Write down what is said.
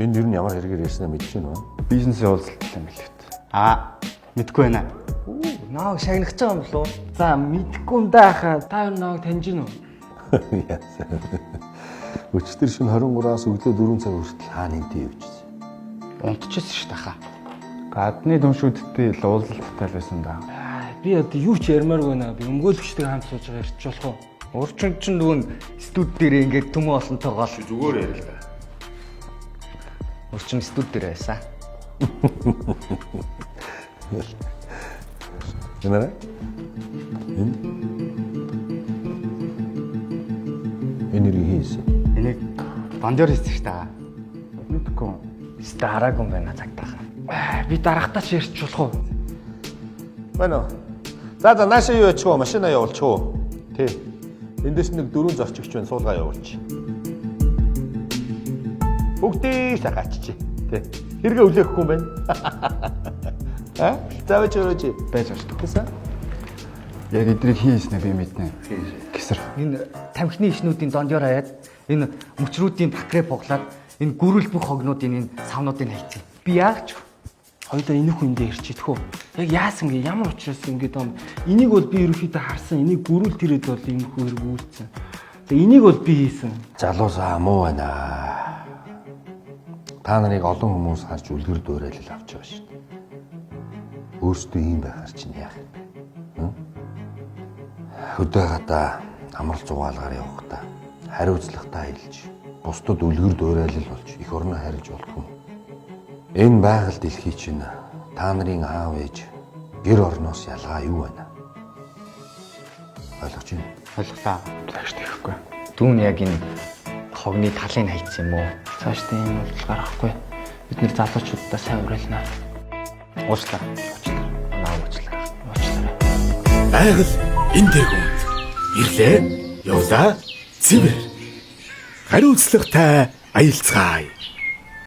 Энд юу ямар хэрэгээр ярьснаа мэдэж байна уу? Бизнесийн уулзалт юм билээ. Мэдгүй байна. Наа шагнах гэж байгаа юм болов уу? За мэдгүй юм даа хаа. Та нааг таньж гин үү? Яасан. Өчтөр шин 23-аас өглөө 4 цаг хүртэл хаа нэмтээ явчихсан. Унтчихсан шүү дээ хаа. Гадны дүншүүдтэй л уулзалттай л байсан да. Би одоо юу ч ярмааргүй наа. Би өмгөөлөгчтэйгээ хамт сууж байгаа ярьж болох уу? Урчин чинь нөгөө студ дээр ингээд төмөө олонтойгоо Зүгээр ярил л да. урчин студ дээр байсан. Гэнэ? Энэ хийсэн. Энийг бандер хийсэн шүү дээ. Мэдгүй. Стараг юм байна цагтаа. Би дарахтаа ч ярьж болох уу? Байна уу? За наашаа юу яачих вэ? Машина явуулчих уу? Тий. Эндээс нэг 4 зорчигч байна, суулгаа явуулчих. Бүгдийг сахаачих. Тий. Хэрэгэ үлээхгүй юм байна. Завч өрөөж Байж байгаа шүү. гэсэн. Яг эдрийг хийснэ би мэднэ. Гэсэр. Энэ тамхины ишнүүдийн дондёр хаяад энэ мөчрүүдийн бакрэ буглаад энэ гүрэл бүх хогнуудын энэ савнуудыг хайцсан. Би яач хоёулаа энэ хүндээ ирчихэд хөө. Яг яасан гээ ямар учраас ингэж юм. Энийг бол би ерөөхдөө харсан. Энийг гүрэл тэрэд бол энэ хэрэг үйлцсэн. Тэгээ энийг бол би хийсэн. Залуусаа муу байна. Та нарыг олон хүмүүс харж үлгэр дуурайлал авч байгаа шүү дээ. Өөрсдөө ийм байхаар чинь яах юм бэ? Хөдөө гадаа амар зугаалгаар явахдаа хариуцлагатай хэлж, бусдад үлгэр дуурайлал болж их орноо харьж болох юм. Энэ байгаль дэлхий чинь та нарын аав ээж гэр орноос ялгаа юу байна? Ойлгож байна? Ойлголаа. Цааш тэхгүй. Дүүн яг энэ хогны талыг хайцсан юм уу? Цааш тийм үйлдэл гаргахгүй. Бид нэр залуучуудаа сайн уриалнаа. Уучлаа. Уучлаа. Байгаль энэ дээгүүнд ирлээ. Явлаа. Цэвэр. Хариуцлагатай аялцгаая.